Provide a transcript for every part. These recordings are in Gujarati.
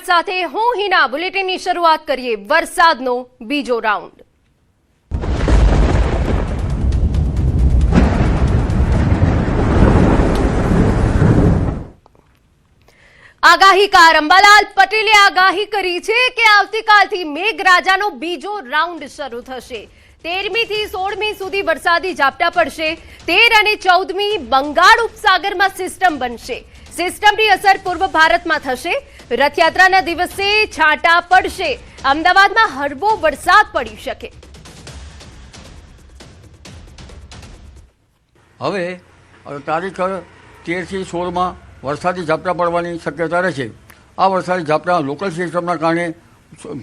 સાથે હું હિના બુલેટિનની શરૂઆત કરીએ વરસાદનો બીજો રાઉન્ડ। આગાહીકાર અંબાલાલ પટેલે આગાહી કરી છે કે આવતીકાલથી મેઘરાજાનો બીજો રાઉન્ડ શરૂ થશે। 13મી થી 16મી સુધી વરસાદી ઝાપટા પડશે। 13 અને 14મી બંગાળ ઉપસાગરમાં સિસ્ટમ બનશે। સિસ્ટમની અસર પૂર્વ ભારતમાં થશે। રથયાત્રાના દિવસે છાંટા પડશે। અમદાવાદમાં હળવો વરસાદ પડી શકે। હવે તારીખ 13 થી 16માં વરસાદી ઝાપટા પડવાની શક્યતા રહેશે। આ વરસાદી ઝાપટા લોકલ સિસ્ટમના કારણે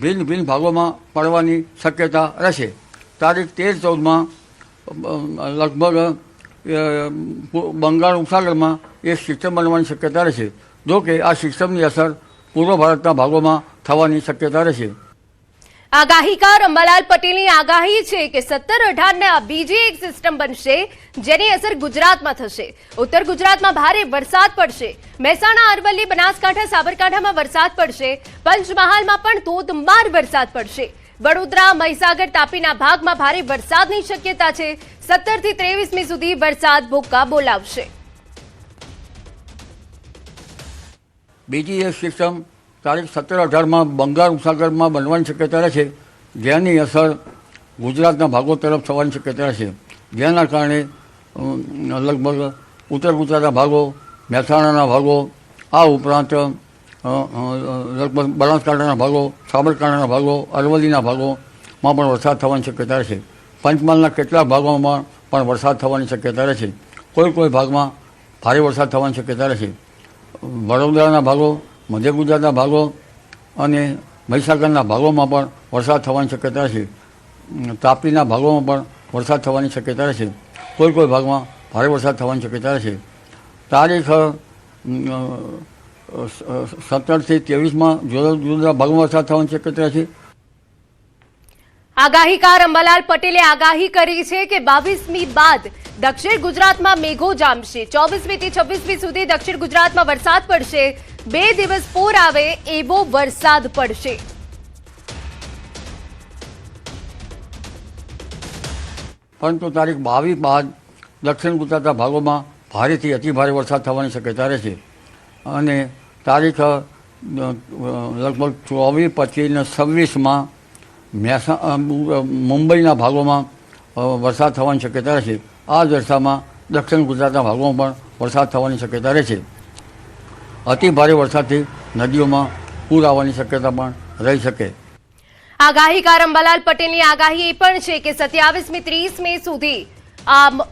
ભિન્ન ભિન્ન ભાગોમાં પડવાની શક્યતા રહેશે। તારીખ 13-14માં લગભગ બંગાળ ઉપસાગરમાં એક સિસ્ટમ બનવાની શક્યતા રહેશે। જો કે આ સિસ્ટમની અસર પૂર્વ ભારતના ભાગોમાં થવાની શક્યતા રહેશે। આગાહીકાર અંબાલાલ પટેલની આગાહી છે કે 17-18ના બીજી એક સિસ્ટમ બનશે જેની અસર ગુજરાતમાં થશે। ઉત્તર ગુજરાતમાં ભારે વરસાદ પડશે। મહેસાણા, અરવલ્લી, બનાસકાંઠા, સાબરકાંઠામાં વરસાદ પડશે। પંચમહાલમાં પણ ધોધમાર વરસાદ પડશે। વડોદરા, મહીસાગર, તાપીના ભાગમાં ભારે વરસાદની શક્યતા છે। 17 થી 23મી સુધી વરસાદ ભૂક્કા બોલાવશે। બીજી એક સિસ્ટમ તારીખ 17-18માં બંગાળ ઉપસાગરમાં બનવાની શક્યતા રહેશે, જેની અસર ગુજરાતના ભાગો તરફ થવાની શક્યતા રહેશે। જેના કારણે લગભગ ઉત્તર ગુજરાતના ભાગો, મહેસાણાના ભાગો, આ ઉપરાંત લગભગ બનાસકાંઠાના ભાગો, સાબરકાંઠાના ભાગો, અરવલ્લીના ભાગોમાં પણ વરસાદ થવાની શક્યતા રહેશે। પંચમહાલના કેટલાક ભાગોમાં પણ વરસાદ થવાની શક્યતા રહેશે। કોઈ ભાગમાં ભારે વરસાદ થવાની શક્યતા રહેશે। વડોદરાના ભાગો, મધ્ય ગુજરાતના ભાગો અને મહીસાગરના ભાગોમાં પણ વરસાદ થવાની શક્યતા રહેશે। તાપીના ભાગોમાં પણ વરસાદ થવાની શક્યતા રહેશે। કોઈ ભાગમાં ભારે વરસાદ થવાની શક્યતા રહેશે। તારીખ 17 થી 23માં જુદા જુદા ભાગોમાં વરસાદ થવાની શક્યતા રહેશે। આગાહીકાર અંબાલાલ પટેલે આગાહી કરી છે કે 22મી બાદ દક્ષિણ ગુજરાતમાં મેઘો જામશે। 24મી થી 26મી સુધી દક્ષિણ ગુજરાતમાં વરસાદ પડશે। 2 દિવસ પૂર આવે એવો વરસાદ પડશે। પરંતુ તારીખ 22 બાદ દક્ષિણ ગુજરાતના ભાગોમાં ભારેથી અતિભારે વરસાદ થવાની શક્યતા રહેશે। અને તારીખ લગભગ 24, 25 અને 26માં મુંબઈના ભાગોમાં વરસાદ થવાની શક્યતા રહેશે। આ દશામાં દક્ષિણ ગુજરાતના ભાગોમાં પણ વરસાદ થવાની શક્યતા રહેશે। અતિ ભારે વરસાદથી નદીઓમાં પૂર આવવાની શક્યતા પણ રહી શકે। આગાહીકાર અંબાલાલ પટેલની આગાહી એ પણ છે કે 27મી 30મી સુધી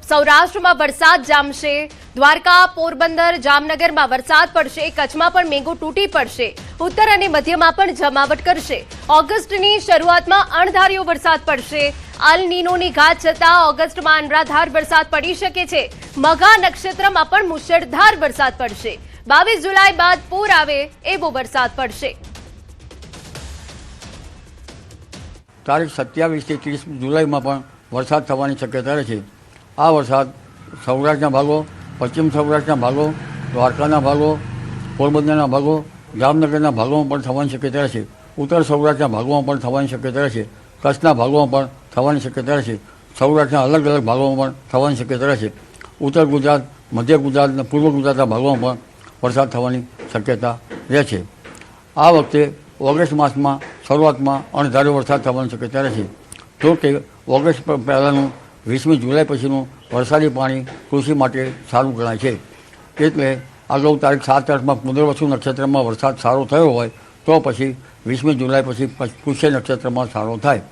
સૌરાષ્ટ્રમાં વરસાદ જામશે। દ્વારકા, પોરબંદર, જામનગરમાં વરસાદ પડશે। કચ્છમાં પણ મેઘો તૂટી પડશે। ઉત્તર અને મધ્યમાં પણ જમાવટ કરશે। ઓગસ્ટની શરૂઆતમાં અણધાર્યો વરસાદ પડશે। અલ નીનોની ઘાત છતાં ઓગસ્ટમાં અનરાધાર વરસાદ પડી શકે છે। મઘા નક્ષત્રમાં પણ મુશળધાર વરસાદ પડશે। 22 જુલાઈ બાદ પૂર આવે એવો વરસાદ પડશે। તારીખ 27 થી 30 જુલાઈમાં પણ વરસાદ થવાની શક્યતા રહેશે। આ વરસાદ સૌરાષ્ટ્રના ભાગો, પશ્ચિમ સૌરાષ્ટ્રના ભાગો, દ્વારકાના ભાગો, પોરબંદરના ભાગો, જામનગરના ભાગોમાં પણ થવાની શક્યતા રહેશે। ઉત્તર સૌરાષ્ટ્રના ભાગોમાં પણ થવાની શક્યતા રહેશે। કચ્છના ભાગોમાં પણ થવાની શક્યતા રહેશે। સૌરાષ્ટ્રના અલગ અલગ ભાગોમાં પણ થવાની શક્યતા રહેશે। ઉત્તર ગુજરાત, મધ્ય ગુજરાત અને પૂર્વ ગુજરાતના ભાગોમાં પણ વરસાદ થવાની શક્યતા રહેશે। આ વખતે ઓગસ્ટ માસમાં શરૂઆતમાં અણધાર્યો વરસાદ થવાની શક્યતા રહેશે। જો કે ઓગસ્ટ પહેલાંનું 20મી જુલાઈ પછીનું વરસાદી પાણી કૃષિ માટે સારું ગણાય છે। એટલે અગાઉ તારીખ 7-8માં પુનર્વસુ નક્ષત્રમાં વરસાદ સારો થયો હોય તો પછી 20મી જુલાઈ પછી પુષ્ય નક્ષત્રમાં સારો થાય।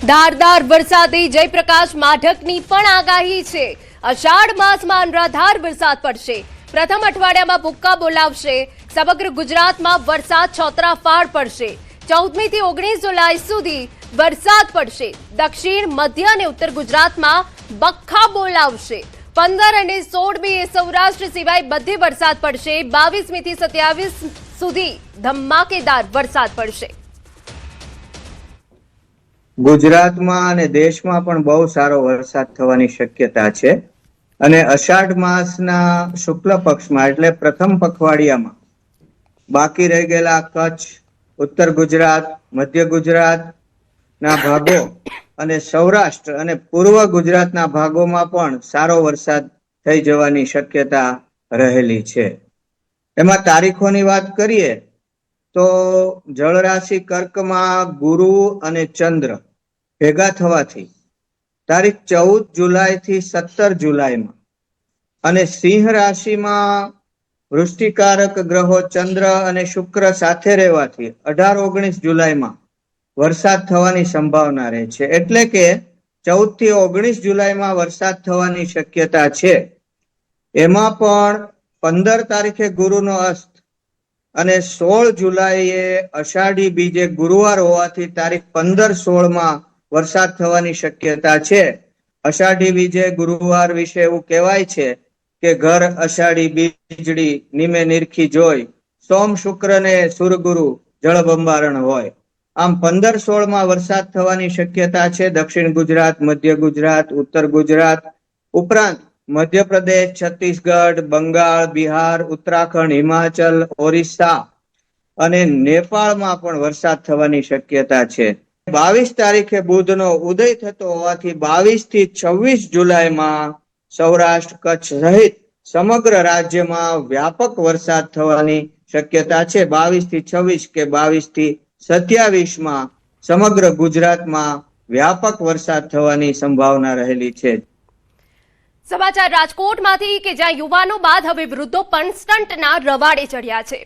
ધારદાર વરસાદી જયપ્રકાશ માઢકની પણ આગાહી છે। અષાઢ માસમાં અનરાધાર વરસાદ પડશે। પ્રથમ અઠવાડિયામાં ભૂક્કા બોલાવશે। સમગ્ર ગુજરાતમાં વરસાદ છોતરાફાળ પડશે। 14મી થી 19 જુલાઈ સુધી વરસાદ પડશે। દક્ષિણ, મધ્ય અને ઉત્તર ગુજરાતમાં બખ્ખા બોલાવશે। 15 અને 16મી સૌરાષ્ટ્ર સિવાય બધે વરસાદ પડશે। 22મી થી 27 સુધી ધમાકેદાર વરસાદ પડશે। ગુજરાતમાં અને દેશમાં પણ બહુ સારો વરસાદ થવાની શક્યતા છે। અને અષાઢ માસના શુક્લ પક્ષમાં એટલે પ્રથમ પખવાડિયામાં બાકી રહી ગયેલા કચ્છ, ઉત્તર ગુજરાત, મધ્ય ગુજરાતના ભાગો અને સૌરાષ્ટ્ર અને પૂર્વ ગુજરાતના ભાગોમાં પણ સારો વરસાદ થઈ જવાની શક્યતા રહેલી છે. એમાં તારીખોની વાત કરીએ તો જળરાશિ કર્કમાં ગુરુ અને ચંદ્ર ભેગા થવાથી તારીખ 14 જુલાઈ થી 17 જુલાઈમાં અને સિંહ રાશિમાં વૃષ્ટિકારક ગ્રહો ચંદ્ર અને શુક્ર સાથે રહેવાથી 18-19 જુલાઈમાં વરસાદ થવાની સંભાવના રહે છે. એટલે કે 14 થી 19 જુલાઈમાં વરસાદ થવાની શક્યતા છે. એમાં પણ 15 તારીખે ગુરુનો અસ્ત અને 16 જુલાઈએ અષાઢી બીજે ગુરુવાર હોવાથી તારીખ 15-16માં વરસાદ થવાની શક્યતા છે. અષાઢી બીજે ગુરુવાર વિશે એવું કહેવાય છે કે ઘર અષાઢી બીજડી નિમે નિરખી જોઈ, સોમ શુક્ર ને સુરગુરુ જળબંબારણ હોય. આમ 15-16માં વરસાદ થવાની શક્યતા છે. દક્ષિણ ગુજરાત, મધ્ય ગુજરાત, ઉત્તર ગુજરાત ઉપરાંત મધ્યપ્રદેશ, છત્તીસગઢ, બંગાળ, બિહાર, ઉત્તરાખંડ, હિમાચલ, ઓરિસ્સા અને નેપાળમાં પણ વરસાદ થવાની શક્યતા છે. 22 તારીખે બુધનો ઉદય થતો હોવાથી 22 થી 26 જુલાઈમાં સૌરાષ્ટ્ર, કચ્છ સહિત સમગ્ર રાજ્યમાં વ્યાપક વરસાદ થવાની શક્યતા છે. 22 થી 26 કે 22 થી 27માં સમગ્ર ગુજરાતમાં વ્યાપક વરસાદ થવાની સંભાવના રહેલી છે. સમાચાર રાજકોટમાંથી કે જ્યાં યુવાનો બાદ હવે વૃદ્ધો પણ સ્ટન્ટના રવાડે ચડ્યા છે.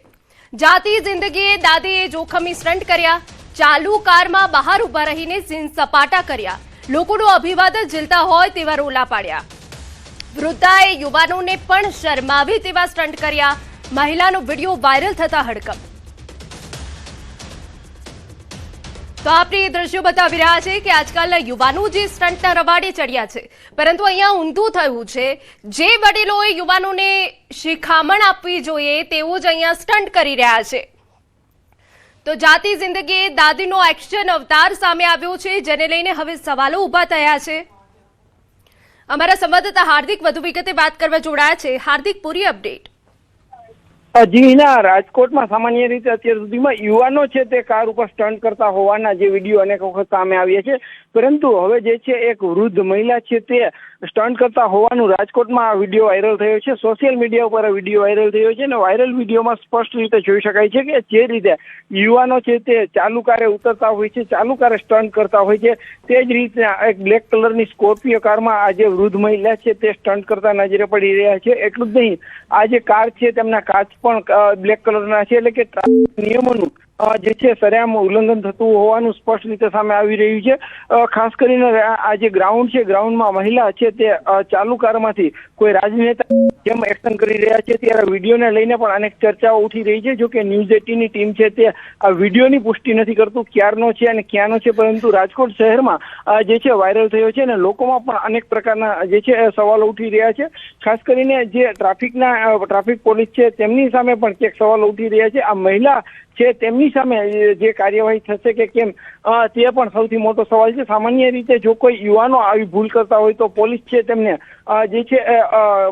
જાતી જિંદગીએ દાદીએ જોખમી સ્ટન્ટ કર્યા, ચાલુ કારમાં બહાર ઉભા રહીને સીન સપાટા કર્યા, લોકોનું અભિવાદન ઝીલતા હોય તેવા રોલા પાડ્યા. વૃદ્ધાએ યુવાનોને પણ શરમાવે તેવા સ્ટન્ટ કર્યા. મહિલાનો વિડીયો વાયરલ થતા હડકંપ. તો આપણે એ દ્રશ્યો બતાવી રહ્યા છે કે આજકાલના યુવાનો જે સ્ટન્ટના રવાડે ચડ્યા છે, પરંતુ અહીંયા ઊંધું થયું છે. જે વડીલોએ યુવાનોને શિખામણ આપવી જોઈએ તેઓ જ અહીંયા સ્ટન્ટ કરી રહ્યા છે. તો જાતી જિંદગીએ દાદીનો એક્શન અવતાર સામે આવ્યો છે, જેને લઈને હવે સવાલો ઊભા થયા છે. અમારા સંવાદદાતા હાર્દિક વધુ વિગતે વાત કરવા જોડાયા છે. હાર્દિક, પૂરી અપડેટ. જી ના, રાજકોટમાં સામાન્ય રીતે અત્યાર સુધીમાં યુવાનો છે તે કાર ઉપર સ્ટન્ટ કરતા હોવાના જે વિડીયો અનેક વખત સામે આવ્યા છે, પરંતુ હવે જે છે એક વૃદ્ધ મહિલા છે તે સ્ટન્ટ કરતા હોવાનું રાજકોટમાં આ વિડીયો વાયરલ થયો છે. સોશિયલ મીડિયા ઉપર આ વિડીયો વાયરલ થયો છે અને વાયરલ વિડીયોમાં સ્પષ્ટ રીતે જોઈ શકાય છે કે જે રીતે યુવાનો છે તે ચાલુ કારે ઉતરતા હોય છે, ચાલુ કારે સ્ટન્ટ કરતા હોય છે, તે જ રીતે એક બ્લેક કલરની સ્કોર્પિયો કારમાં આ જે વૃદ્ધ મહિલા છે તે સ્ટન્ટ કરતા નજરે પડી રહ્યા છે. એટલું જ નહીં, આ જે કાર છે તેમના કાચ પણ બ્લેક કલરના છે, એટલે કે ટ્રાફિક નિયમોનું જે છે સરેઆમ ઉલ્લંઘન થતું હોવાનું સ્પષ્ટ રીતે સામે આવી રહ્યું છે. ખાસ કરીને આ જે ગ્રાઉન્ડ છે, ગ્રાઉન્ડમાં મહિલા છે તે ચાલુ કારમાંથી કોઈ રાજનેતા જેમ એક્શન કરી રહ્યા છે, ત્યારે વિડીયોને લઈને પણ અનેક ચર્ચાઓ ઉઠી રહી છે. જો કે ન્યૂઝ 18ની ટીમ છે તે આ વિડીયોની પુષ્ટિ નથી કરતું ક્યારનો છે અને ક્યાંનો છે, પરંતુ રાજકોટ શહેરમાં જે છે વાયરલ થયો છે અને લોકોમાં પણ અનેક પ્રકારના જે છે સવાલો ઉઠી રહ્યા છે. ખાસ કરીને જે ટ્રાફિક પોલીસ છે તેમની સામે પણ ક્યાંક સવાલો ઉઠી રહ્યા છે. આ મહિલા છે તેમની સામે જે કાર્યવાહી થશે કે કેમ, તે પણ સૌથી મોટો સવાલ છે. સામાન્ય રીતે જો કોઈ યુવાનો આવી ભૂલ કરતા હોય તો પોલીસ છે તેમને જે છે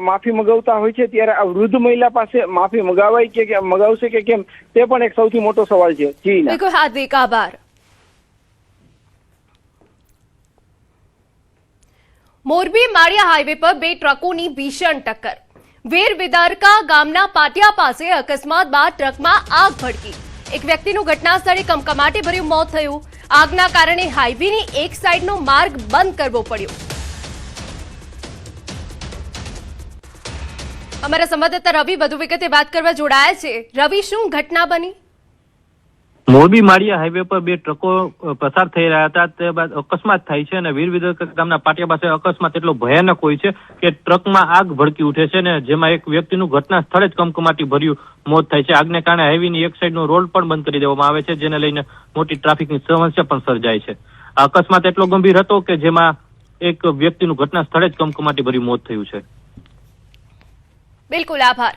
માફી મગાવતા હોય છે, ત્યારે આ વૃદ્ધ મહિલા પાસે માફી મગાવાય કે મગાવશે કે કેમ, તે પણ એક સૌથી મોટો સવાલ છે. જી ના, બિલકુલ હાર્દિક, આભાર. મોરબી માળિયા હાઈવે પર બે ટ્રકોની ભીષણ ટક્કર. વેરવિદારકા ગામના પાટિયા પાસે અકસ્માત બાદ ટ્રકમાં આગ ભડકી. એક વ્યક્તિનું ઘટના સ્થળે કમકમાટી ભર્યું મોત થયું. આગના કારણે હાઈવેની એક સાઈડનો માર્ગ બંધ કરવો પડ્યો. અમારા સંવાદદાતા રવિ વધુ વિગતે વાત કરવા જોડાયા છે. રવિ, શું ઘટના બની? મોરબી માળિયા હાઈવે પર બે ટ્રકો પસાર થઈ રહ્યા હતા, તે બાદ અકસ્માત થાય છે અને વીરવિદારકા ગામના પાટિયા પાસે અકસ્માત એટલો ભયાનક હોય છે કે ટ્રકમાં આગ ભડકી ઉઠે છે અને જેમાં એક વ્યક્તિનું ઘટના સ્થળે જ કમકમાટી ભર્યું મોત થાય છે. આગને કારણે હાઈવેની એક સાઈડનો રોડ પણ બંધ કરી દેવામાં આવે છે, જેને લઈને મોટી ટ્રાફિકની સમસ્યા પણ સર્જાય છે. આ અકસ્માત એટલો ગંભીર હતો કે જેમાં એક વ્યક્તિનું ઘટના સ્થળે જ કમકમાટી ભર્યું મોત થયું છે. બિલકુલ, આભાર.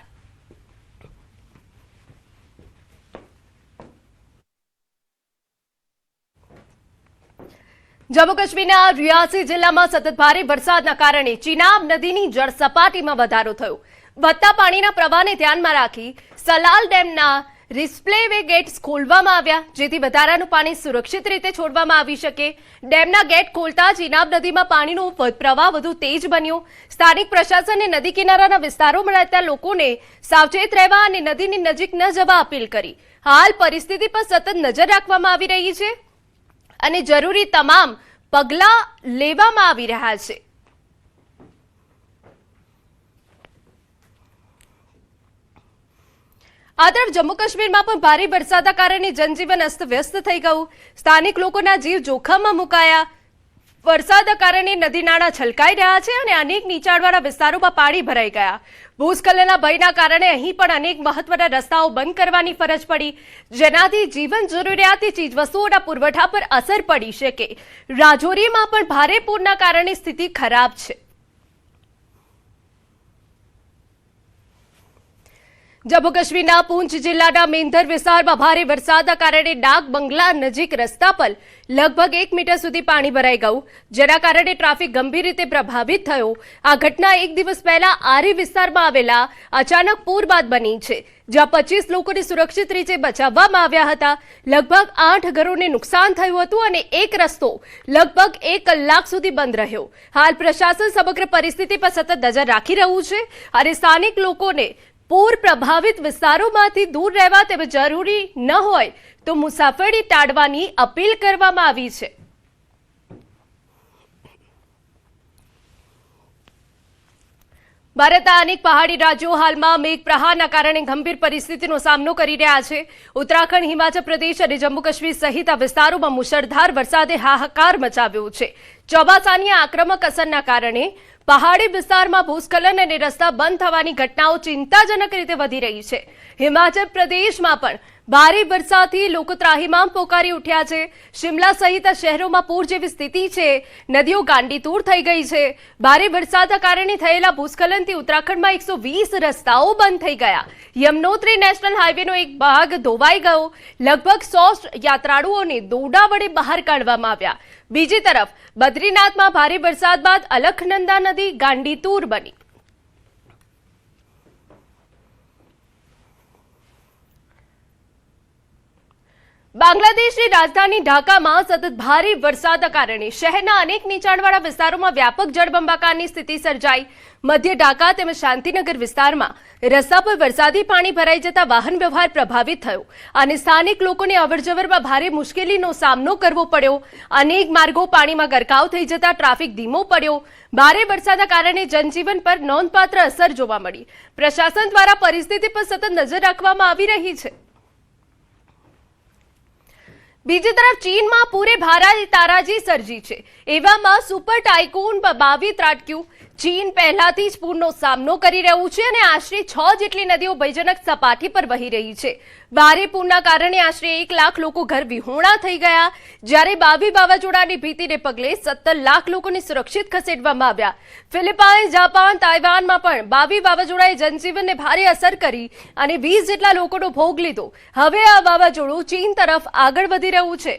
જમ્મુ કાશ્મીરના રિયાસી જિલ્લામાં સતત ભારે વરસાદના કારણે ચિનાબ નદીની જળ સપાટીમાં વધારો થયો. વધતા પાણીના પ્રવાહને ધ્યાનમાં રાખી સલાલ ડેમના રિસ્પ્લેવે ગેટ્સ ખોલવામાં આવ્યા, જેથી વધારાનું પાણી સુરક્ષિત રીતે છોડવામાં આવી શકે. ડેમના ગેટ ખોલતા જ ઇનાબ નદીમાં પાણીનો પ્રવાહ વધુ તેજ બન્યો. સ્થાનિક પ્રશાસને નદી કિનારાના વિસ્તારોમાં રહેતા લોકોને સાવચેત રહેવા અને નદીની નજીક ન જવા અપીલ કરી. હાલ પરિસ્થિતિ પર સતત નજર રાખવામાં આવી રહી છે અને જરૂરી તમામ પગલાં લેવામાં આવી રહ્યા છે. આ તરફ જમ્મુ કાશ્મીરમાં પણ ભારે વરસાદના કારણે જનજીવન અસ્તવ્યસ્ત થઈ ગયું. સ્થાનિક લોકોના જીવ જોખમમાં મુકાયા. વરસાદના કારણે નદી નાળા છલકાઈ રહ્યા છે અને અનેક નીચાણવાળા વિસ્તારોમાં પાણી ભરાઈ ગયા. ભૂસ્ખલનના ભયના કારણે અહીં પણ અનેક મહત્વના રસ્તાઓ બંધ કરવાની ફરજ પડી, જેનાથી જીવન જરૂરિયાતી ચીજવસ્તુઓના પુરવઠા પર અસર પડી શકે. રાજૌરીમાં પણ ભારે પૂરના કારણે સ્થિતિ ખરાબ છે. જમ્મુ કાશ્મીરના પૂંચ જિલ્લાના મેંધર વિસ્તારમાં ભારે વરસાદના કારણે ડાક બંગલા નજીક રસ્તા પર લગભગ 1 મીટર સુધી પાણી ભરાઈ ગયું, જેના કારણે ટ્રાફિક ગંભીર રીતે પ્રભાવિત થયો. આ ઘટના એક દિવસ પહેલા આરી વિસ્તારમાં આવેલા અચાનક પૂર બાદ બની છે, જ્યાં 25 લોકોને સુરક્ષિત રીતે બચાવવામાં આવ્યા હતા. લગભગ 8 ઘરોને નુકસાન થયું હતું અને એક રસ્તો લગભગ 1 કલાક સુધી બંધ રહ્યો. હાલ પ્રશાસન સમગ્ર પરિસ્થિતિ પર સતત નજર રાખી રહ્યું છે અને સ્થાનિક લોકોને પૂર પ્રભાવિત વિસ્તારોમાંથી દૂર રહેવા તેમજ જરૂરી ન હોય તો મુસાફરી ટાળવાની અપીલ કરવામાં આવી છે. ભારતના અનેક પહાડી રાજ્યો હાલમાં મેઘપ્રહારના કારણે ગંભીર પરિસ્થિતિનો સામનો કરી રહ્યા છે. ઉત્તરાખંડ, હિમાચલ પ્રદેશ અને જમ્મુ કાશ્મીર સહિત આ વિસ્તારોમાં મુશળધાર વરસાદે હાહાકાર મચાવ્યો છે. ચોમાસાની આક્રમક અસરના કારણે પહાડી વિસ્તારમાં ભૂસ્ખલન અને રસ્તા બંધ થવાની ઘટનાઓ ચિંતાજનક રીતે વધી રહી છે. હિમાચલ પ્રદેશમાં પણ ભારે વરસાદથી લોકો ત્રાહિમામ પોકારી ઉઠ્યા છે. શિમલા સહિત શહેરોમાં પૂર જેવી સ્થિતિ છે. નદીઓ ગાંડીતૂર થઈ ગઈ છે. ભારે વરસાદના કારણે થયેલા ભૂસ્ખલનથી ઉત્તરાખંડમાં 120 રસ્તાઓ બંધ થઈ ગયા. યમનોત્રી નેશનલ હાઈવેનો એક ભાગ ધોવાઈ ગયો. લગભગ 100 યાત્રાળુઓને દોરડા વડે બહાર કાઢવામાં આવ્યા. બીજી તરફ બદ્રીનાથમાં ભારે વરસાદ બાદ અલખનંદા નદી ગાંડીતૂર બની. બાંગ્લાદેશની રાજધાની ઢાકામાં સતત ભારે વરસાદના કારણે શહેરના અનેક નીચાણવાળા વિસ્તારોમાં વ્યાપક જળબંબાકારની સ્થિતિ સર્જાઈ. મધ્ય ઢાકા તેમજ શાંતિનગર વિસ્તારમાં રસ્તા પર વરસાદી પાણી ભરાઈ જતા વાહન વ્યવહાર પ્રભાવિત થયો અને સ્થાનિક લોકોને અવરજવરમાં ભારે મુશ્કેલીનો સામનો કરવો પડ્યો. અનેક માર્ગો પાણીમાં ગરકાવ થઈ જતા ટ્રાફિક ધીમો પડ્યો. ભારે વરસાદના કારણે જનજીવન પર નોંધપાત્ર અસર જોવા મળી. પ્રશાસન દ્વારા પરિસ્થિતિ પર સતત નજર રાખવામાં આવી રહી છે. બીજી તરફ ચીનમાં પૂરે ભારે તારાજી સર્જી છે. એવામાં સુપર ટાઇકૂન બાવી ત્રાટક્યું. ચીન પહેલાથી જ પૂરનો સામનો કરી રહ્યું છે અને આશરે 6 જેટલી નદીઓ ભયજનક સપાટી પર વહી રહી છે. ભારે પૂરના કારણે આશરે 1 લાખ લોકો ઘર વિહોણા થઈ ગયા, જ્યારે બાવી વાવાઝોડાની ભીતિને પગલે 17 લાખ લોકોને સુરક્ષિત ખસેડવામાં આવ્યા. ફિલિપાઇન્સ, જાપાન, તાઇવાનમાં પણ બાવી વાવાઝોડાએ જનજીવનને ભારે અસર કરી અને 20 જેટલા લોકોનો ભોગ લીધો. હવે આ વાવાઝોડું ચીન તરફ આગળ વધી રહ્યું છે.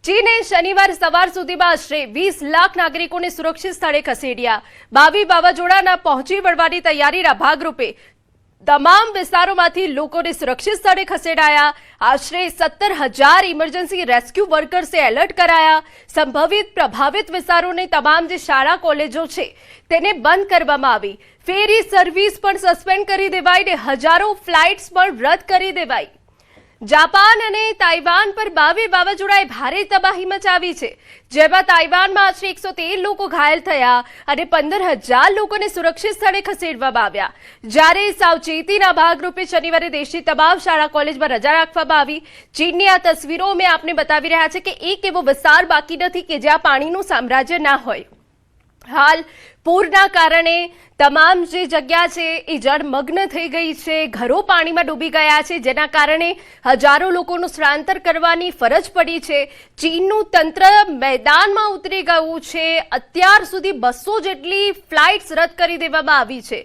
ચીને શનિવાર સવાર સુધીમાં આશરે 20 લાખ નાગરિકોને સુરક્ષિત સ્થળે ખસેડ્યા. બાવી વાવાઝોડાના પહોંચી વળવાની તૈયારીના ભાગરૂપે તમામ વિસ્તારોમાંથી લોકોને સુરક્ષિત સ્થળે ખસેડાયા. આશરે 17,000 ઇમરજન્સી રેસ્ક્યુ વર્કર્સે એલર્ટ કરાયા. સંભવિત પ્રભાવિત વિસ્તારોની તમામ જે શાળા કોલેજો છે તેને બંધ કરવામાં આવી. ફેરી સર્વિસ પણ સસ્પેન્ડ કરી દેવાઈ ને હજારો ફ્લાઇટ્સ પણ રદ કરી દેવાઈ. જાપાન અને તાઇવાન પર બાવી વાવાઝોડાએ ભારે તબાહી મચાવી છે, જેમાં તાઇવાનમાં આશરે 113 લોકો ઘાયલ થયા અને 15,000 લોકોને સુરક્ષિત સ્થળે ખસેડવામાં આવ્યા. જ્યારે સાવચેતીના ભાગરૂપે શનિવારે દેશની તમામ શાળા કોલેજમાં રજા રાખવામાં આવી. ચીનની આ તસવીરો અમે આપને બતાવી રહ્યા છે કે એક એવો વિસ્તાર બાકી નથી કે જ્યાં પાણીનું સામ્રાજ્ય ના હોય. હાલ પૂરના કારણે તમામ જે જગ્યા છે એ જળમગ્ન થઈ ગઈ છે. ઘરો પાણીમાં ડૂબી ગયા છે, જેના કારણે હજારો લોકોનું સ્થળાંતર કરવાની ફરજ પડી છે. ચીનનું તંત્ર મેદાનમાં ઉતરી ગયું છે. અત્યાર સુધી 200 જેટલી ફ્લાઇટ્સ રદ કરી દેવામાં આવી છે.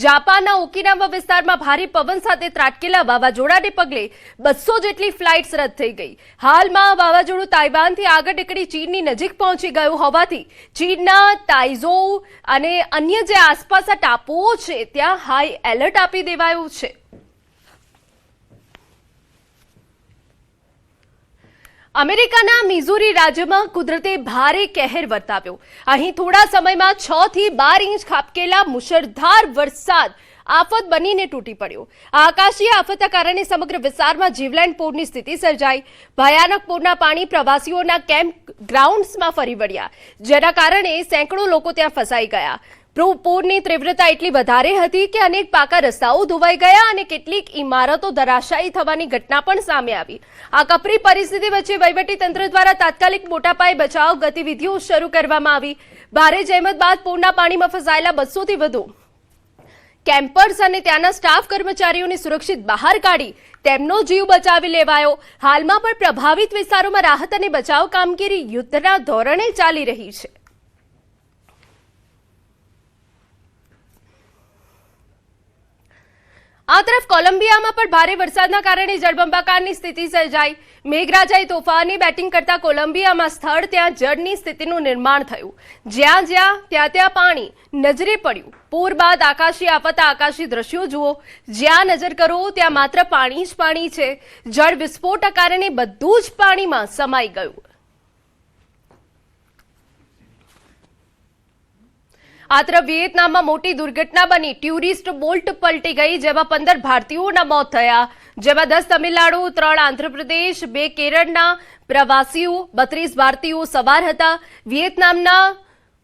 જાપાનના ઓકિનાવા વિસ્તારમાં ભારે પવન સાથે ત્રાટકેલા વાવાઝોડાને પગલે 200 જેટલી ફ્લાઇટ્સ રદ થઈ ગઈ. હાલમાં વાવાઝોડું તાઇવાનથી આગળ નીકળી ચીનની નજીક પહોંચી ગયું હોવાથી ચીનના તાઇઝોઉ અને અન્ય જે આસપાસ ટાપુઓ છે ત્યાં હાઈ એલર્ટ આપી દેવાયું છે. અમેરિકાના મિઝોરી રાજ્યમાં કુદરતે ભારે કહેર વર્તાવ્યો. અહીં થોડા સમયમાં 6 થી 12 ઇંચ ખાબકેલા મુશળધાર વરસાદ આફત બનીને તૂટી પડ્યો. આ આકાશીય આફતના કારણે સમગ્ર વિસ્તારમાં જીવલેણ પૂરની સ્થિતિ સર્જાઈ. ભયાનક પૂરના પાણી પ્રવાસીઓના કેમ્પ ગ્રાઉન્ડ્સમાં ફરી વળ્યા, જેના કારણે સેંકડો લોકો ત્યાં ફસાઈ ગયા. પૂરની તીવ્રતા એટલી વધારે હતી કે અનેક પાકા રસ્તાઓ ધોવાઈ ગયા અને કેટલીક ઇમારતો ધરાશાયી થવાની ઘટના પણ સામે આવી. આ કપરી પરિસ્થિતિ વચ્ચે વહીવટીતંત્ર દ્વારા તાત્કાલિક મોટા પાયે બચાવ ગતિવિધિઓ શરૂ કરવામાં આવી. ભારે જહેમત બાદ પૂરના પાણીમાં ફસાયેલા 200 થી વધુ કેમ્પર્સ અને ત્યાંના સ્ટાફ કર્મચારીઓને સુરક્ષિત બહાર કાઢી તેમનો જીવ બચાવી લેવાયો. હાલમાં પણ પ્રભાવિત વિસ્તારોમાં રાહત અને બચાવ કામગીરી યુદ્ધના ધોરણે ચાલી રહી છે. આ તરફ કોલંબિયામાં પણ ભારે વરસાદના કારણે જળબંબાકારની સ્થિતિ સર્જાઈ. મેઘરાજાએ તોફાની બેટિંગ કરતા કોલંબિયામાં સ્થળ ત્યાં જળની સ્થિતિનું નિર્માણ થયું. ત્યાં પાણી નજરે પડ્યું. પૂર બાદ આકાશી આફતના આકાશી દ્રશ્યો જુઓ. જ્યાં નજર કરો ત્યાં માત્ર પાણી જ પાણી છે. જળ વિસ્ફોટના કારણે બધું જ પાણીમાં સમાઈ ગયું. આ તરફ વિયેતનામમાં મોટી દુર્ઘટના બની. ટુરિસ્ટ બોટ પલટી ગઈ, જેમાં 15 ભારતીયોના મોત થયા, જેમાં 10 તમિલનાડુ, 3 આંધ્રપ્રદેશ, 2 કેરળના પ્રવાસીઓ, 32 ભારતીયો સવાર હતા. વિયેતનામના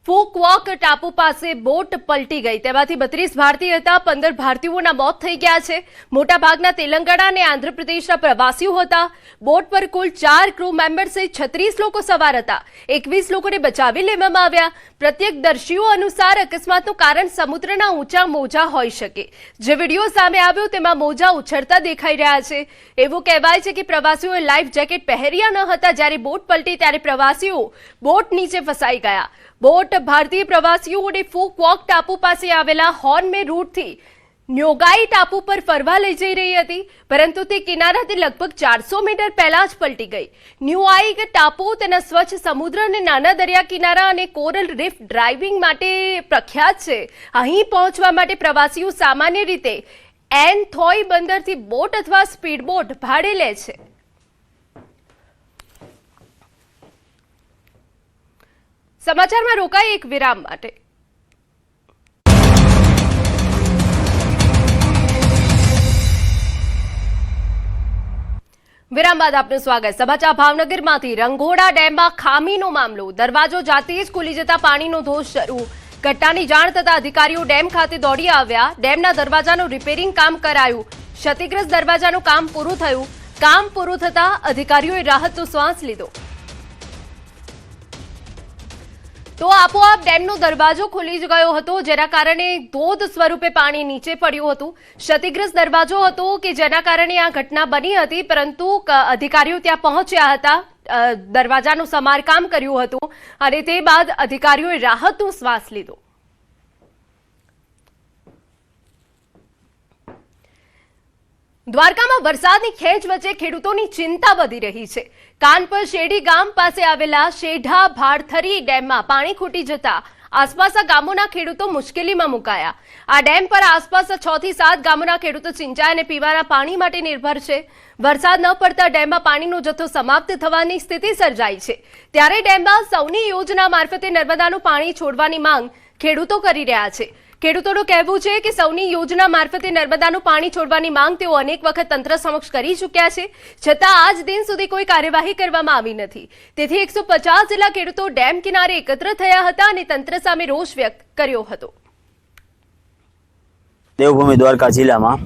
ફુકવોક ટાપુ પાસે બોટ પલટી ગઈ, તેમાંથી 32 ભારતીય હતા. 15 ભારતીયોના મોત થઈ ગયા છે. મોટાભાગના તેલંગાણા અને આંધ્રપ્રદેશના પ્રવાસીઓ હતા. બોટ પર કુલ 4 ક્રૂ મેમ્બર્સ સહિત 36 લોકો સવાર હતા. 21 લોકોને બચાવી લેવામાં આવ્યા. પ્રત્યક્ષદર્શીઓ અનુસાર અકસ્માતનું કારણ સમુદ્રના ઊંચા મોજા હોઈ શકે. જે વિડીયો સામે આવ્યો તેમાં મોજા ઉછળતા દેખાઈ રહ્યા છે. એવું કહેવાય છે કે પ્રવાસીઓએ લાઈફ જેકેટ પહેર્યા ન હતા. જ્યારે બોટ પલટી ત્યારે પ્રવાસીઓ બોટ નીચે ફસાઈ ગયા. બોટ ભારતીય પ્રવાસીઓને ફુકવોક ટાપુ પાસે આવેલા હોર્નમે રૂટથી ન્યોગાઈ ટાપુ પર ફરવા લઈ જઈ રહી હતી, પરંતુ તે કિનારાથી લગભગ 400 મીટર પહેલા જ પલટી ગઈ. ન્યુઆઈ ટાપુ તેના સ્વચ્છ સમુદ્ર અને નાના દરિયા કિનારા અને કોરલ રીફ ડ્રાઇવિંગ માટે પ્રખ્યાત છે. અહીં પહોંચવા માટે પ્રવાસીઓ સામાન્ય રીતે એન થોઈ બંદરથી બોટ અથવા સ્પીડ બોટ ભાડે લે છે. સમાચારમાં રોકાઈ એક વિરામ માટે. વિરામ બાદ આપનું સ્વાગત. સમાચાર ભાવનગરમાંથી. રંઘોડા ડેમમાં ખામીનો મામલો. દરવાજો જાતે જ ખુલી જતા પાણીનો ધોધ શરૂ. ઘટનાની જાણ થતા અધિકારીઓ ડેમ ખાતે દોડી આવ્યા. ડેમના દરવાજાનું રિપેરિંગ કામ કરાયું. ક્ષતિગ્રસ્ત દરવાજાનું કામ પૂરું થયું. કામ પૂરું થતા અધિકારીઓએ રાહતનો શ્વાસ લીધો. તો આપોઆપ ડેમનો દરવાજો ખુલી જ ગયો હતો, જેના કારણે ધોધ સ્વરૂપે પાણી નીચે પડ્યું હતું. ક્ષતિગ્રસ્ત દરવાજો હતો કે જેના કારણે આ ઘટના બની હતી, પરંતુ અધિકારીઓ ત્યાં પહોંચ્યા હતા, દરવાજાનું સમારકામ કર્યું હતું અને તે બાદ અધિકારીઓએ રાહતનો શ્વાસ લીધો. દ્વારકામાં વરસાદની ખેંચ વચ્ચે ખેડૂતોની ચિંતા વધી રહી છે. કાનપર શેરડી ગામ પાસે આવેલા શેઢા ભાડથરી ડેમમાં પાણી ખૂટી જતા આસપાસના ગામોના ખેડૂતો મુશ્કેલીમાં મુકાયા. આ ડેમ પર આસપાસના 6 થી 7 ગામોના ખેડૂતો સિંચાઈ અને પીવાના પાણી માટે નિર્ભર છે. વરસાદ ન પડતા ડેમમાં પાણીનો જથ્થો સમાપ્ત થવાની સ્થિતિ સર્જાઈ છે. ત્યારે ડેમમાં સૌની યોજના મારફતે નર્મદાનું પાણી છોડવાની માંગ ખેડૂતો કરી રહ્યા છે. ખેડૂતોનું કહેવું છે કે સૌની યોજના મારફતે નર્મદાનું પાણી છોડવાની માંગ તેઓ અનેક વખત તંત્ર સમક્ષ કરી ચૂક્યા છે, છતાં આજ દિન સુધી કોઈ કાર્યવાહી કરવામાં આવી નથી. તેથી 150 જેટલા ખેડૂતો ડેમ કિનારે એકત્ર થયા હતા અને તંત્ર સામે રોષ વ્યક્ત કર્યો હતો. દેવભૂમિ દ્વારકા જિલ્લામાં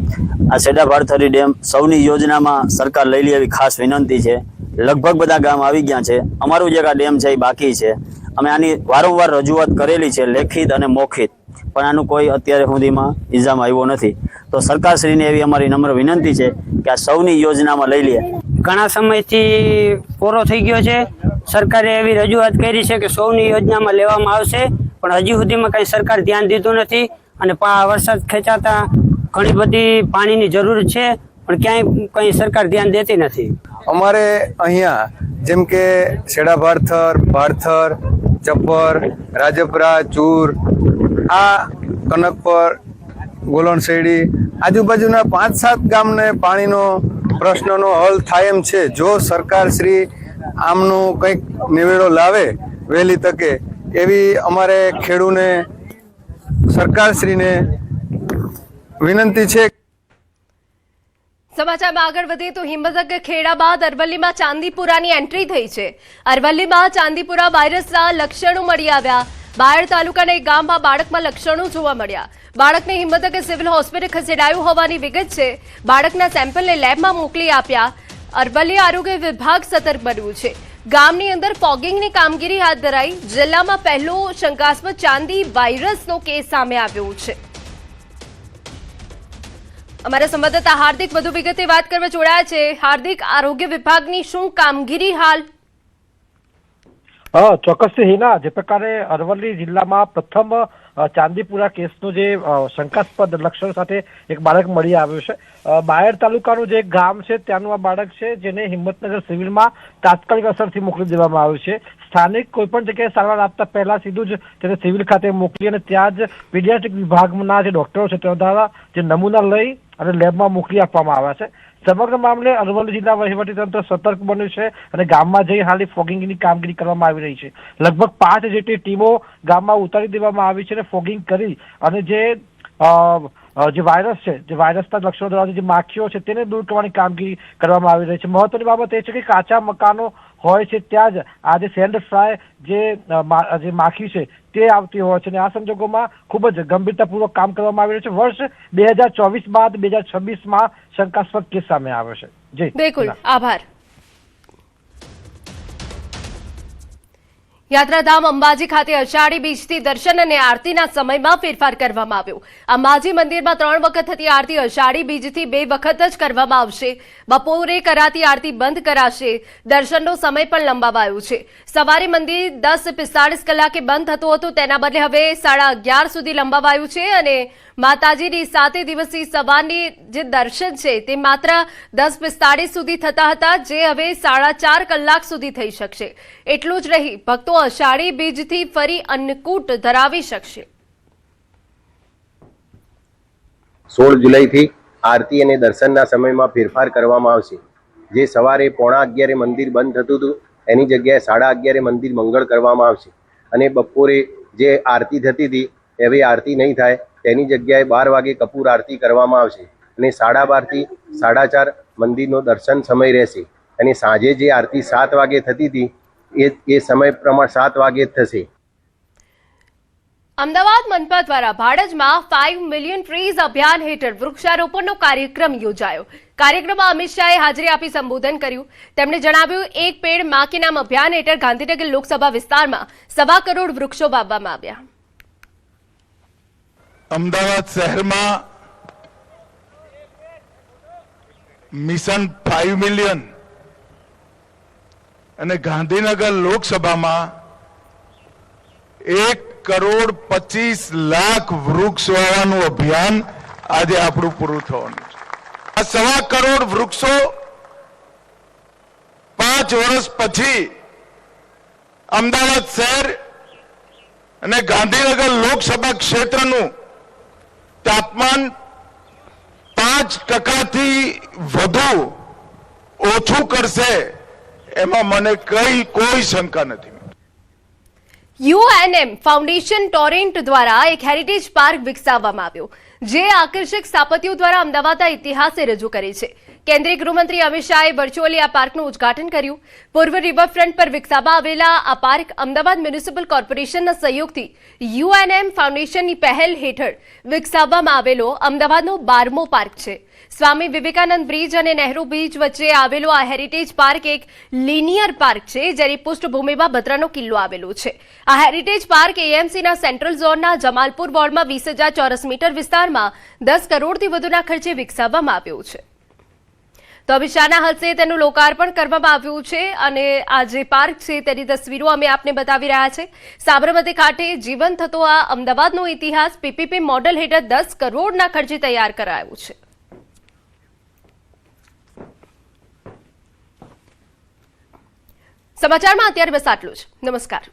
આ શેઢા ભાડથરી ડેમ સૌની યોજનામાં સરકાર લઈ લે એવી ખાસ વિનંતી છે. લગભગ બધા ગામ આવી ગયા છે. અમારું જે આ ડેમ છે એ બાકી છે. અમે આની વારંવાર રજૂઆત કરેલી છે, લેખિત અને મૌખિત, પણ આનું કોઈ અત્યારે સુધીમાં ઇલ્ઝામ આવ્યો નથી. તો સરકારશ્રીને એવી અમારી નમ્ર વિનંતી છે કે આ સૌની યોજનામાં લઈ લે. ઘણા સમયથી પૂરો થઈ ગયો છે. સરકારે એવી રજૂઆત કરી છે કે સૌની યોજનામાં લેવામાં આવશે, પણ હજી સુધીમાં કંઈ સરકાર ધ્યાન દીધું નથી. અને વરસાદ ખેંચાતા ઘણી બધી પાણીની જરૂર છે, પણ ક્યાંય કંઈ સરકાર ધ્યાન દેતી નથી. અમારે અહીંયા જેમ કે શેઢા ભાડથર, ચપ્પર, રાજપરા, ચૂર, આ કનકપર, ગોલણ શેરડી આજુબાજુના 5-7 ગામને પાણીનો પ્રશ્નનો હલ થાય એમ છે જો સરકાર શ્રી આમનું કંઈક નિવેડો લાવે વહેલી તકે એવી અમારે ખેડૂને સરકારશ્રીને વિનંતી છે. સમાચારમાં આગળ વધીએ તો હિંમતનગર ખેડા બાદ અરવલ્લીમાં ચાંદીપુરાની એન્ટ્રી થઈ છે. અરવલ્લીમાં ચાંદીપુરા વાયરસના લક્ષણો મળી આવ્યા. બાયડ તાલુકાના એક ગામમાં બાળકમાં લક્ષણો જોવા મળ્યા. બાળકને હિંમતનગર સિવિલ હોસ્પિટલ ખસેડાયું હોવાની વિગત છે. બાળકના સેમ્પલને લેબમાં મોકલી આપ્યા. અરવલ્લી આરોગ્ય વિભાગ સતર્ક બન્યું છે. ગામની અંદર ફોગિંગની કામગીરી હાથ ધરાઈ. જિલ્લામાં પહેલો શંકાસ્પદ ચાંદી વાયરસનો કેસ સામે આવ્યો છે. અમારા સંવાદદાતા હાર્દિક વધુ વિગતે વાત કરવા જોડાયા છે. હાર્દિક, આરોગ્ય વિભાગની શું કામગીરી હાલ? ચોક્કસથી હિના, જે પ્રકારે અરવલ્લી જિલ્લામાં પ્રથમ ચાંદીપુરા કેસનું જે શંકાસ્પદ લક્ષણ સાથે એક બાળક મળી આવ્યું છે. બાયડ તાલુકાનું જે ગામ છે ત્યાંનું આ બાળક છે, જેને હિંમતનગર સિવિલમાં તાત્કાલિક અસરથી મોકલી દેવામાં આવ્યું છે. સ્થાનિક કોઈ પણ જગ્યાએ સારવાર આપતા પહેલા સીધું જ તેને સિવિલ ખાતે મોકલી અને ત્યાં જ પીડિયાટ્રિક વિભાગના જે ડોક્ટરો છે તેના દ્વારા જે નમૂના લઈ અને લેબમાં મોકલી આપવામાં આવ્યા છે. સમગ્ર મામલે અરવલ્લી જિલ્લા વહીવટીતંત્ર સતર્ક બન્યું છે અને ગામમાં જઈ હાલ ફોગિંગની કામગીરી કરવામાં આવી રહી છે. લગભગ 5 જેટલી ટીમો ગામમાં ઉતારી દેવામાં આવી છે અને ફોગિંગ કરી અને જે વાયરસ છે, જે વાયરસના લક્ષણો ધરાવતી જે માખીઓ છે તેને દૂર કરવાની કામગીરી કરવામાં આવી રહી છે. મહત્વની બાબત એ છે કે કાચા મકાનો હોય છે ત્યાં જ આ જે સેન્ડ ફ્લાય જે માખી છે તે આવતી હોય છે અને આ સંજોગોમાં ખૂબ જ ગંભીરતાપૂર્વક કામ કરવામાં આવી રહ્યું છે. વર્ષ 2024 બાદ 2026માં શંકાસ્પદ કેસ સામે આવ્યો છે. જી બિલકુલ, આભાર. યાત્રાધામ અંબાજી ખાતે અષાઢી બીજથી દર્શન અને આરતીના સમયમાં ફેરફાર કરવામાં આવ્યો. અંબાજી મંદિરમાં 3 વખત થતી આરતી અષાઢી બીજથી 2 વખત જ કરવામાં આવશે. બપોરે કરાતી આરતી બંધ કરાશે. દર્શનનો સમય પણ લંબાવાયો છે. સવારે મંદિર 10:45 કલાકે બંધ થતું હતું, તેના બદલે હવે 11:30 સુધી લંબાવાયું છે અને માતાજીની 7 દિવસની સવારની જે દર્શન છે તે માત્ર 10:45 સુધી થતા હતા, જે હવે 4.5 કલાક સુધી થઈ શકશે. એટલું જ નહીં, ભક્તો અષાઢી બીજથી ફરી અન્નકૂટ ધરાવી શકશે. 16 જુલાઈથી આરતી અને દર્શનના સમયમાં ફેરફાર કરવામાં આવશે. જે સવારે 11:15 મંદિર બંધ થતું હતું એની જગ્યાએ 11:30 મંદિર મંગળ કરવામાં આવશે અને બપોરે જે આરતી થતી હતી એવી આરતી નહીં થાય. તેની જગ્યાએ 12 વાગે કપૂર આરતી કરવામાં આવશે અને 12:30 થી 4:30 મંદિરનો દર્શન સમય રહેશે અને સાંજે જે આરતી 7 વાગે થતી હતી એ સમય પ્રમાણે 7 વાગે જ થશે. અમદાવાદ મનપા દ્વારા ભાડજમાં 5 મિલિયન ટ્રીઝ અભિયાન હેઠળ વૃક્ષારોપણનો કાર્યક્રમ યોજાયો. કાર્યક્રમમાં અમિત શાહે હાજરી આપી સંબોધન કર્યું. તેમણે જણાવ્યું, એક પેડ માં કે નામ અભિયાન હેઠળ ગાંધીનગર લોકસભા વિસ્તારમાં 1.25 કરોડ વૃક્ષો વાવવામાં આવ્યા. અમદાવાદ શહેરમાં મિશન 5 મિલિયન અને ગાંધીનગર લોકસભામાં 1.25 કરોડ વૃક્ષ વાવવાનું અભિયાન આજે આપણું પૂરું થવાનું છે. આ 1.25 કરોડ વૃક્ષો 5 વર્ષ પછી અમદાવાદ શહેર અને ગાંધીનગર લોકસભા ક્ષેત્રનું તાપમાન 5%થી વધુ ઓછું કરશે એમાં મને કોઈ શંકા નથી. UNM ફાઉન્ડેશન ટોરેન્ટ દ્વારા એક હેરિટેજ પાર્ક વિકસાવવામાં આવ્યો, જે આકર્ષક સ્થાપત્યો દ્વારા અમદાવાદના ઇતિહાસને રજૂ કરે છે. કેન્દ્રીય ગૃહમંત્રી અમિત શાહે વર્ચ્યુઅલી આ પાર્કનું ઉદઘાટન કર્યું. પૂર્વ રિવરફ્રન્ટ પર વિકસાવવામાં આવેલા આ પાર્ક અમદાવાદ મ્યુનિસિપલ કોર્પોરેશનના સહયોગથી UNM ફાઉન્ડેશનની પહેલ હેઠળ વિકસાવવામાં આવેલો અમદાવાદનો 12મો પાર્ક છે. સ્વામી વિવેકાનંદ બ્રિજ અને નહેરુ બ્રિજ વચ્ચે આવેલો આ હેરિટેજ પાર્ક એક લિનિયર પાર્ક છે, જેની પૃષ્ઠભૂમિમાં ભદ્રાનો કિલ્લો આવેલો છે. આ હેરિટેજ પાર્ક AMCના સેન્ટ્રલ ઝોનના જમાલપુર વોર્ડમાં 20,000 ચોરસ મીટર વિસ્તારમાં 10 કરોડથી વધુના ખર્ચે વિકસાવવામાં આવ્યો છે. તો અમિત શાહના હસ્તે તેનું લોકાર્પણ કરવામાં આવ્યું છે અને આ જે પાર્ક છે તેની તસવીરો અમે આપને બતાવી રહ્યા છે. સાબરમતી ખાતે જીવન થતો આ અમદાવાદનો ઇતિહાસ PPP મોડેલ હેઠળ 10 કરોડના ખર્ચે તૈયાર કરાયું છે. સમાચારમાં અત્યારે બસ આટલું જ. નમસ્કાર.